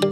You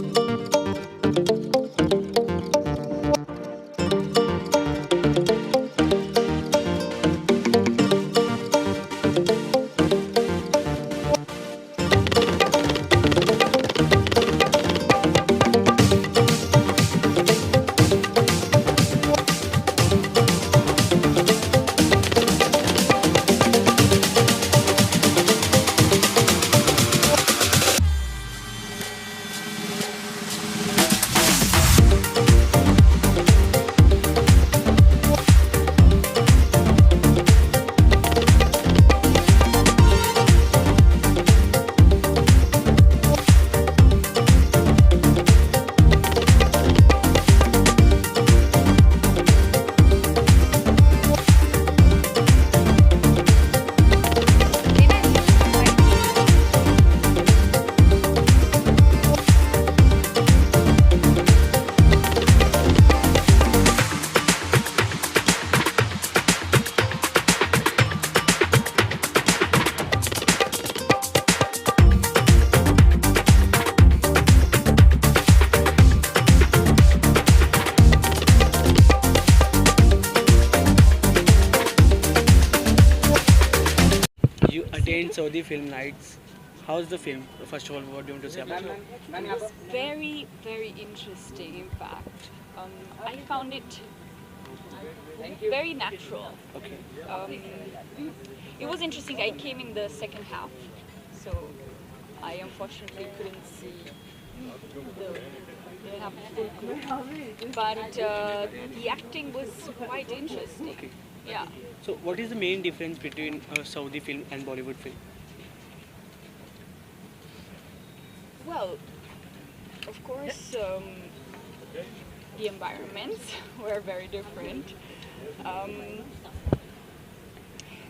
attend Saudi Film Nights. How's the film? First of all, what do you want to say about it? It was very, very interesting, in fact. I found it very natural. Okay. Um, it was interesting. I came in the second half, so I unfortunately couldn't see the half full crew. But the acting was quite interesting. Okay. Yeah. So, what is the main difference between a Saudi film and Bollywood film? Well, of course, the environments were very different. Um,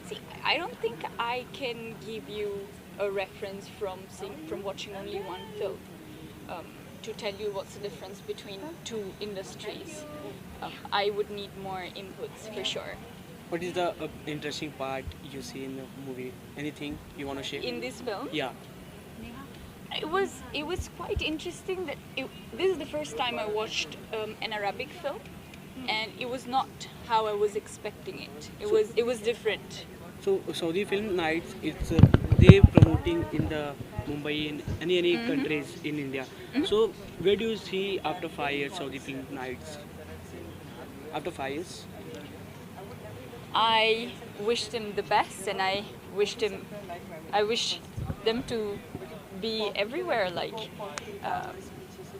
See, I don't think I can give you a reference from watching only one film to tell you what's the difference between two industries. I would need more inputs for sure. What is the interesting part you see in the movie? Anything you want to share? In this film, Yeah. it was quite interesting that this is the first time I watched an Arabic film, and it was not how I was expecting it. It was different. So Saudi Film Nights, it's they promoting in the Mumbai in any countries in India. So where do you see after 5 years Saudi Film Nights? After 5 years? I wished him the best, and I wish them to be everywhere, like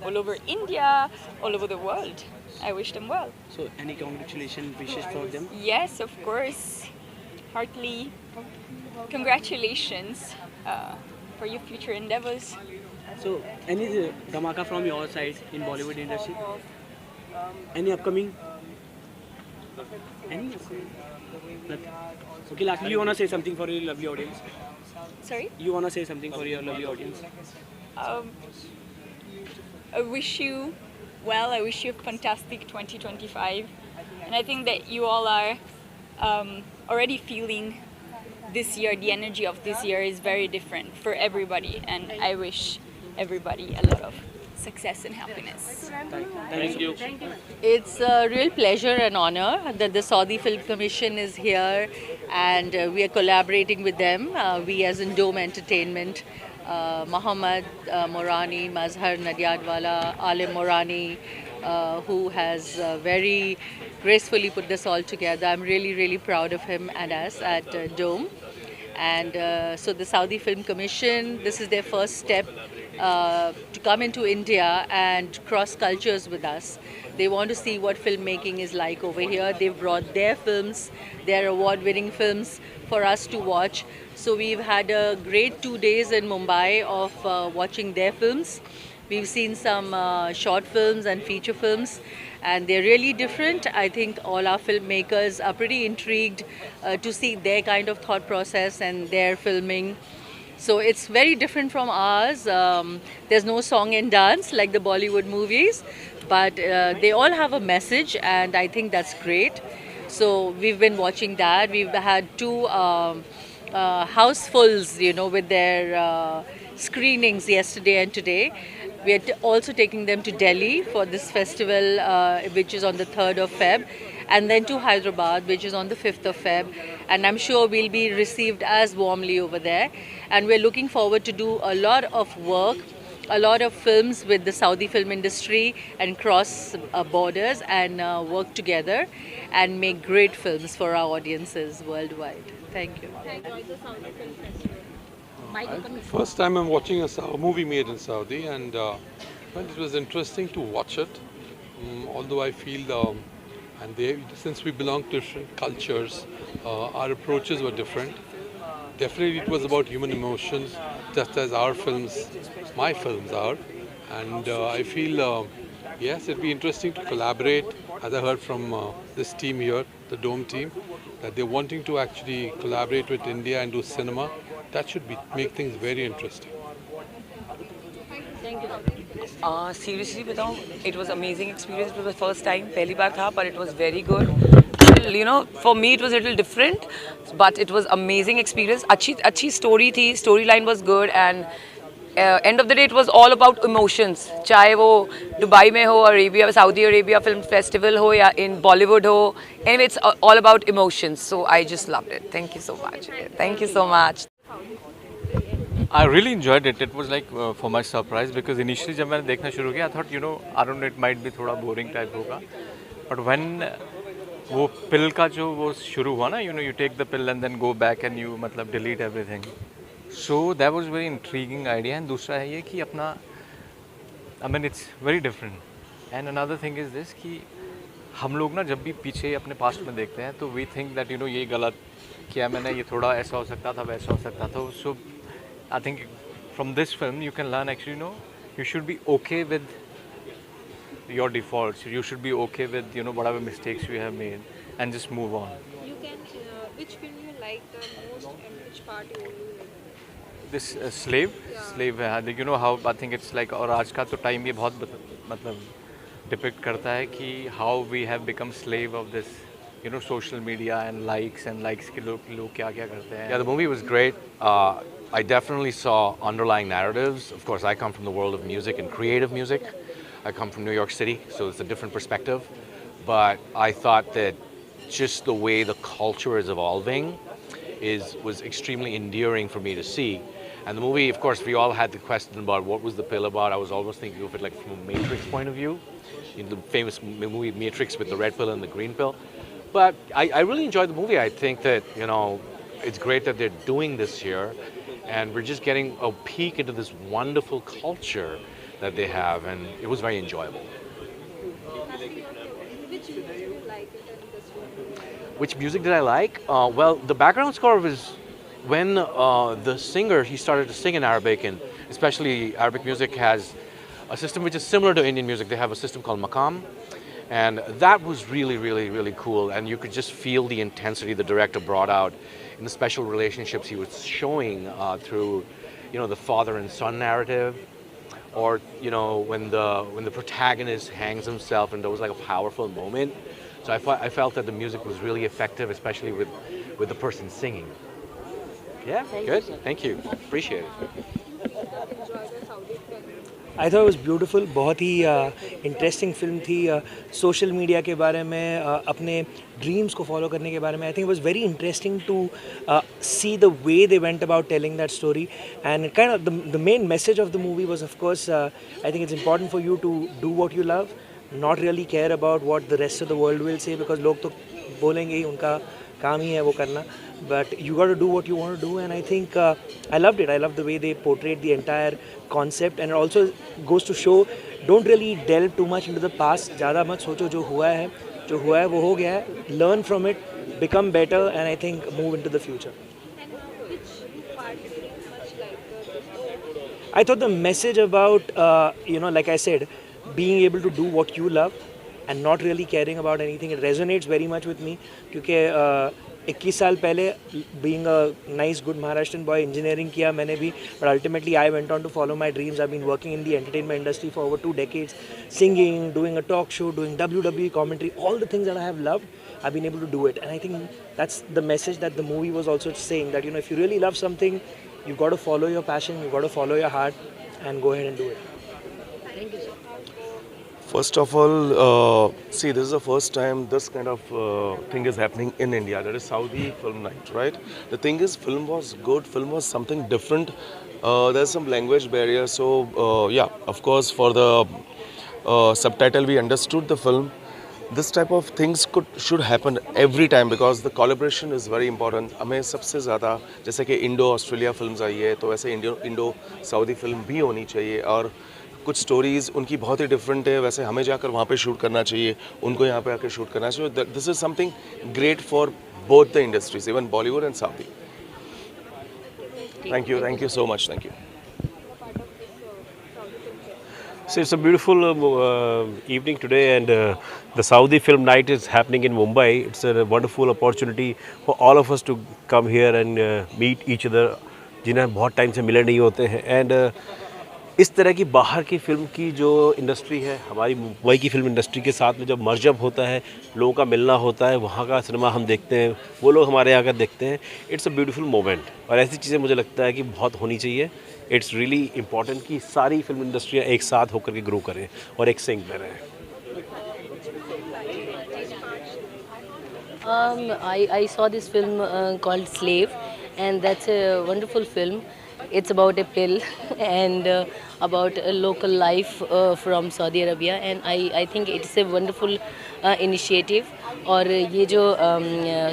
all over India, all over the world. I wish them well. So any congratulations wishes for them? Yes, of course. Heartily congratulations for your future endeavors. So any dhamaka from your side in Bollywood industry? Any upcoming? Any upcoming? Nothing. Okay, lastly, you wanna say something for your lovely audience? Sorry? You wanna say something for your lovely audience? Um, I wish you well. I wish you a fantastic 2025. And I think that you all are already feeling this year, the energy of this year is very different for everybody. And I wish everybody a lot of success and happiness. Thank you. It's a real pleasure and honor that the Saudi Film Commission is here, and we are collaborating with them. We as in Dome Entertainment, Mohammad Morani, Mazhar Nadiadwala, Alim Morani, who has very gracefully put this all together. I'm really, really proud of him and us at Dome. And so the Saudi Film Commission, this is their first step to come into India and cross cultures with us. They want to see what filmmaking is like over here. They've brought their films, their award-winning films for us to watch. So we've had a great 2 days in Mumbai of watching their films. We've seen some short films and feature films, and they're really different. I think all our filmmakers are pretty intrigued to see their kind of thought process and their filming. So it's very different from ours. There's no song and dance like the Bollywood movies, but they all have a message, and I think that's great. So we've been watching that. We've had two housefuls, with their screenings yesterday and today. We are also taking them to Delhi for this festival, which is on the 3rd of Feb, and then to Hyderabad, which is on the 5th of Feb. And I'm sure we'll be received as warmly over there. And we're looking forward to do a lot of work, a lot of films with the Saudi film industry and cross borders and work together and make great films for our audiences worldwide. Thank you. First time I'm watching a movie made in Saudi, and well, it was interesting to watch it. Although I feel, since we belong to different cultures, our approaches were different. Definitely, it was about human emotions, just as our films, my films are. And I feel, yes, it'd be interesting to collaborate. As I heard from this team here, the Dome team, that they're wanting to actually collaborate with India and do cinema. That should make things very interesting. Seriously बताऊं, it was amazing experience. It was the first time, पहली बार था, but it was very good. You know, for me it was a little different, but it was amazing experience. अच्छी story थी, storyline was good, and end of the day it was all about emotions. चाहे वो Dubai में हो, Arabia, Saudi Arabia Film Festival हो या in Bollywood हो, anyway it's all about emotions. So I just loved it. Thank you so much. Thank you so much. I really enjoyed it. It was like for my surprise because initially जब मैंने देखना शुरू किया I thought I don't know it might be थोड़ा boring type होगा, but when वो pill का जो वो शुरू हुआ ना you take the pill and then go back and you मतलब delete everything, so that was very intriguing idea. And दूसरा है ये कि अपना I mean it's very different. And another thing is this कि हम लोग ना जब भी पीछे अपने पास्ट में देखते हैं तो we think that ये गलत किया मैंने, ये थोड़ा ऐसा हो सकता था, वैसा हो सकता था. So I think from this film you can learn actually you should be okay with your defaults. You should be okay with whatever mistakes you have made and just move on. You can which film you like the most and which part you only like? This slave है, how I think it's like और आज का तो time ये बहुत मतलब depict करता है कि how we have become slave of this social media and likes के लोग क्या करते हैं. Yeah, the movie was great. I definitely saw underlying narratives. Of course, I come from the world of music and creative music. I come from New York City, so it's a different perspective. But I thought that just the way the culture is evolving was extremely endearing for me to see. And the movie, of course, we all had the question about what was the pill about. I was almost thinking of it like from a Matrix point of view, the famous movie Matrix with the red pill and the green pill. But I really enjoyed the movie. I think that, it's great that they're doing this here. And we're just getting a peek into this wonderful culture that they have, and it was very enjoyable. Which music do you like in this film? Which music did I like? Well, the background score was when the singer, he started to sing in Arabic, and especially Arabic music has a system which is similar to Indian music. They have a system called maqam, and that was really, really, really cool, and you could just feel the intensity the director brought out in the special relationships he was showing through, the father and son narrative, or when the protagonist hangs himself, and there was like a powerful moment. So I felt that the music was really effective, especially with the person singing. Yeah, good. Thank you. Appreciate it. Enjoy the Saudi film. I thought was beautiful. बहुत ही interesting film थी. Social media के बारे में, अपने dreams को follow करने के बारे में. I think it was very interesting to see the way they went about telling that story. And kind of the main message of the movie was of course I think it's important for you to do what you love, not really care about what the rest of the world will say, because लोग तो बोलेंगे ही, उनका काम ही है वो करना. But you got to do what you want to do, and I think I loved it. I loved the way they portrayed the entire concept, and it also goes to show, don't really delve too much into the past. ज़्यादा मत सोचो, जो हुआ है वो हो गया है. Learn from it, become better, and I think move into the future. And which part did you much like this? I thought the message about, like I said, being able to do what you love and not really caring about anything, it resonates very much with me. क्योंकि 21 साल पहले being a nice good Maharashtrian boy engineering किया मैंने भी, but ultimately I went on to follow my dreams. I've been working in the entertainment industry for over 2 decades, singing, doing a talk show, doing WWE commentary, all the things that I have loved, I've been able to do it. And I think that's the message that the movie was also saying, that if you really love something, you've got to follow your passion, you've got to follow your heart and go ahead and do it. First of all, see, this is the first time this kind of thing is happening in India. That is Saudi Film Night, right? The thing is, film was good. Film was something different. There's some language barrier, so yeah, of course, for the subtitle, we understood the film. This type of things should happen every time because the collaboration is very important. हमें सबसे ज़्यादा जैसे कि Indo Australia films आई है तो वैसे Indo Saudi film भी होनी चाहिए और कुछ स्टोरीज़ उनकी बहुत ही डिफरेंट है वैसे हमें जाकर वहाँ पे शूट करना चाहिए उनको यहाँ पे आकर शूट करना चाहिए this is something great for both the industries even Bollywood and south thank you so much thank you So it's a beautiful evening today, and the Saudi Film Night is happening in Mumbai. It's a wonderful opportunity for all of us to come here and meet each other, जिन्हें बहुत time से मिले नहीं होते हैं. And इस तरह की बाहर की फिल्म की जो इंडस्ट्री है हमारी मुंबई की फिल्म इंडस्ट्री के साथ में जब मर्जअप होता है, लोगों का मिलना होता है, वहाँ का सिनेमा हम देखते हैं, वो लोग हमारे यहाँ का देखते हैं. इट्स अ ब्यूटीफुल मोमेंट और ऐसी चीज़ें मुझे लगता है कि बहुत होनी चाहिए. इट्स रियली इम्पॉर्टेंट कि सारी फिल्म इंडस्ट्रियाँ एक साथ होकर के ग्रो करें और एक सिंक में रहें. I saw this film called Slave, and that's a wonderful film. It's about a pill and about a local life from Saudi Arabia, and I think it's a wonderful initiative. और ये जो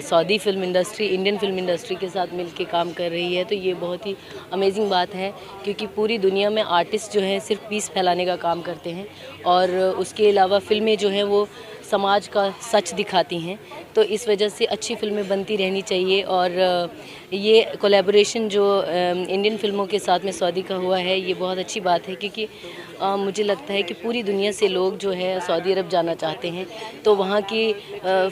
Saudi film industry Indian film industry के साथ मिलके काम कर रही है तो ये बहुत ही अमेजिंग बात है क्योंकि पूरी दुनिया में आर्टिस्ट जो हैं सिर्फ पीस फैलाने का काम करते हैं और उसके अलावा फिल्में जो हैं वो समाज का सच दिखाती हैं. तो इस वजह से अच्छी फिल्में बनती रहनी चाहिए और ये कोलैबोरेशन जो इंडियन फिल्मों के साथ में सऊदी का हुआ है ये बहुत अच्छी बात है क्योंकि मुझे लगता है कि पूरी दुनिया से लोग जो है सऊदी अरब जाना चाहते हैं. तो वहाँ की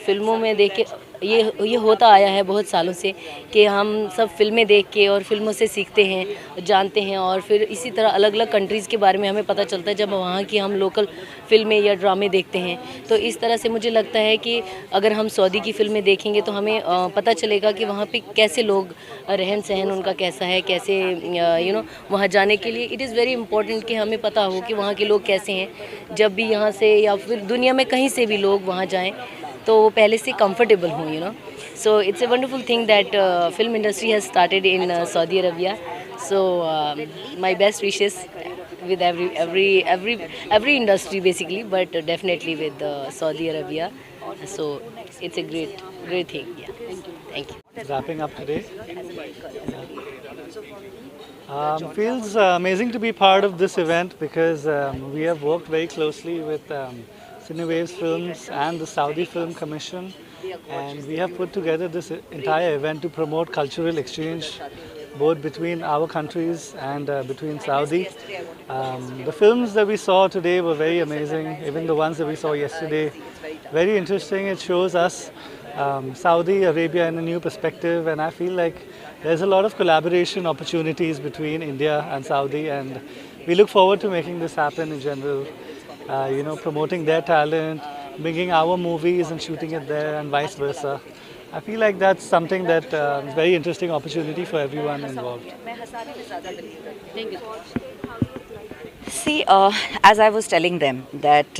फिल्मों में देख के ये होता आया है बहुत सालों से कि हम सब फिल्में देख के और फिल्मों से सीखते हैं जानते हैं और फिर इसी तरह अलग अलग कंट्रीज़ के बारे में हमें पता चलता है जब वहाँ की हम लोकल फिल्में या ड्रामे देखते हैं. तो इस तरह से मुझे लगता है कि अगर हम सऊदी की फिल्में देखेंगे तो हमें पता चलेगा कि वहाँ पे कैसे लोग रहन सहन उनका कैसा है, कैसे वहाँ जाने के लिए इट इज़ वेरी इंपॉर्टेंट कि हमें पता हो कि वहाँ के लोग कैसे हैं. जब भी यहाँ से या फिर दुनिया में कहीं से भी लोग वहाँ जाएँ तो वो पहले से कंफर्टेबल हों. So it's a wonderful thing that film industry has started in Saudi Arabia. So my best wishes with every industry basically, but definitely with Saudi Arabia. So it's a great thing. Yeah. Thank you. Wrapping up today. Feels amazing to be part of this event because we have worked very closely with Cinewaves Films and the Saudi Film Commission, and we have put together this entire event to promote cultural exchange both between our countries and between Saudi. The films that we saw today were very amazing, even the ones that we saw yesterday. Very interesting. It shows us Saudi Arabia in a new perspective, and I feel like there's a lot of collaboration opportunities between India and Saudi, and we look forward to making this happen in general. Promoting their talent, bringing our movies and shooting it there, and vice versa. I feel like that's something that is a very interesting opportunity for everyone involved. See, as I was telling them that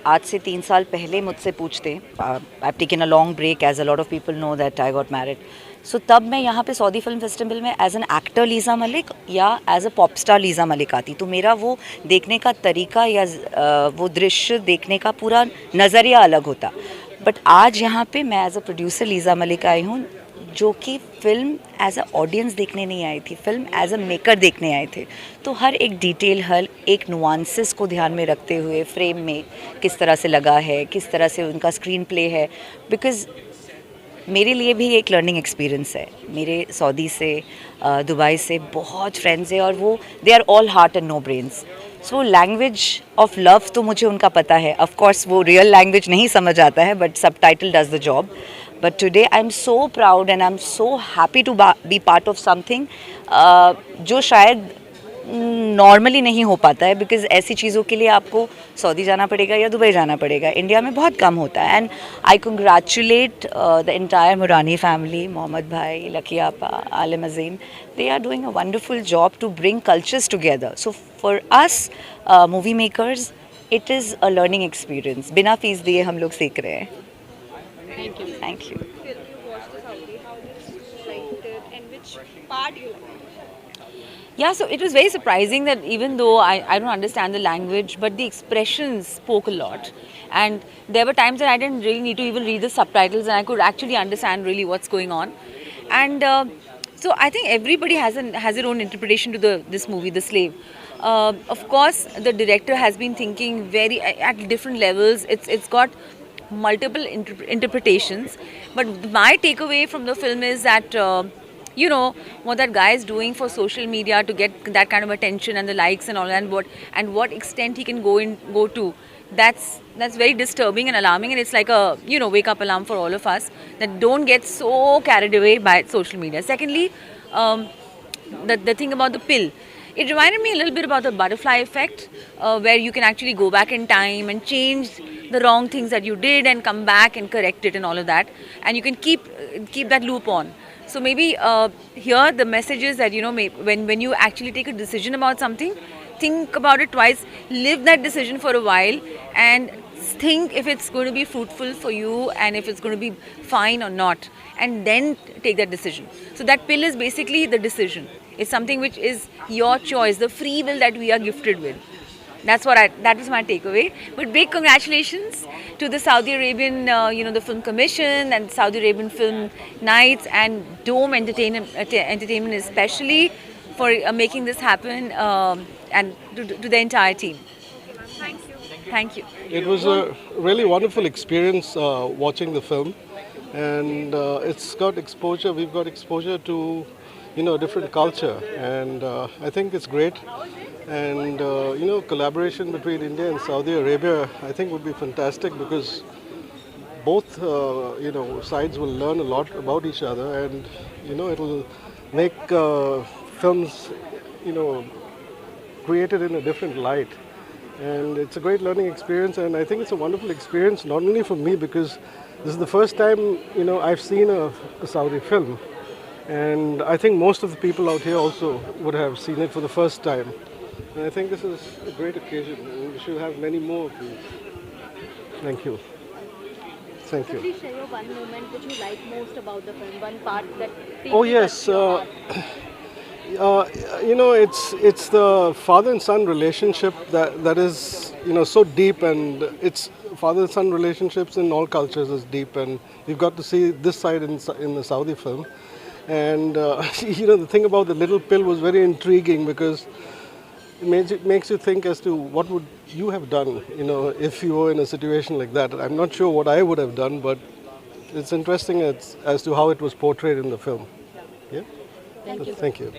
आज से 3 साल पहले मुझसे पूछते, I've taken a long break as a lot of people know that I got married. So तब मैं यहाँ पे सऊदी फिल्म फेस्टिवल में as an actor Liza Malik या as a pop star Liza Malik आती, तो मेरा वो देखने का तरीका या वो दृश्य देखने का पूरा नज़रिया अलग होता. बट आज यहाँ पे मैं as a producer Liza Malik आई हूँ जो कि फ़िल्म एज अ ऑडियंस देखने नहीं आई थी, फ़िल्म एज अ मेकर देखने आए थे. तो हर एक डिटेल, हर एक नुआंसेस को ध्यान में रखते हुए फ्रेम में किस तरह से लगा है, किस तरह से उनका स्क्रीन प्ले है, बिकॉज़ मेरे लिए भी एक लर्निंग एक्सपीरियंस है. मेरे सऊदी से दुबई से बहुत फ्रेंड्स हैं और वो they are all heart and no brains. So language of love तो मुझे उनका पता है. ऑफ कोर्स वो रियल लैंग्वेज नहीं समझ आता है but subtitle does the job. But today I am so proud and I am so happy to be part of something जो शायद नॉर्मली नहीं हो पाता है, बिकॉज़ ऐसी चीज़ों के लिए आपको सऊदी जाना पड़ेगा या दुबई जाना पड़ेगा. इंडिया में बहुत कम होता है. And I congratulate the entire Murani family, Mohammed भाई, लकी आपा, Alim Azeem. They are doing a wonderful job to bring cultures together. So for us movie makers, it is a learning experience. बिना फीस दिए हम लोग सीख रहे हैं. Thank you. Thank you. Till you watched the Saudi, how did you like it and which part you liked? Yeah, so it was very surprising that even though I don't understand the language, but the expressions spoke a lot. And there were times that I didn't really need to even read the subtitles and I could actually understand really what's going on. And so I think everybody has their own interpretation to this movie, The Slave. Of course, the director has been thinking very at different levels. It's got multiple interpretations. But my takeaway from the film is that you know what that guy is doing for social media to get that kind of attention and the likes and all that, and what extent he can go to. That's very disturbing and alarming, and it's like a wake up alarm for all of us that don't get so carried away by social media. Secondly, the thing about the pill, it reminded me a little bit about the butterfly effect, where you can actually go back in time and change the wrong things that you did and come back and correct it and all of that, and you can keep that loop on. So maybe here the message is that when you actually take a decision about something, think about it twice, live that decision for a while, and think if it's going to be fruitful for you and if it's going to be fine or not, and then take that decision. So that pill is basically the decision. It's something which is your choice, the free will that we are gifted with. That was my takeaway. But big congratulations to the Saudi Arabian, the Film Commission and Saudi Arabian Film Nights and Dome Entertainment especially for making this happen, and to the entire team. Thank you. Thank you. It was a really wonderful experience watching the film, and it's got exposure. We've got exposure to different culture, and I think it's great. And collaboration between India and Saudi Arabia, I think, would be fantastic because both sides will learn a lot about each other, and it will make films created in a different light. And it's a great learning experience, and I think it's a wonderful experience not only for me because this is the first time I've seen a Saudi film, and I think most of the people out here also would have seen it for the first time. And I think this is a great occasion, and we should have many more of these. Thank you. Thank you. Please share your one moment which you like most about the film, one part that. Oh yes, it's the father and son relationship that is so deep, and it's father and son relationships in all cultures is deep, and we've got to see this side in the Saudi film. And the thing about the little pill was very intriguing because it makes you think as to what would you have done, if you were in a situation like that. I'm not sure what I would have done, but it's interesting as to how it was portrayed in the film. Yeah. Thank you. Thank you.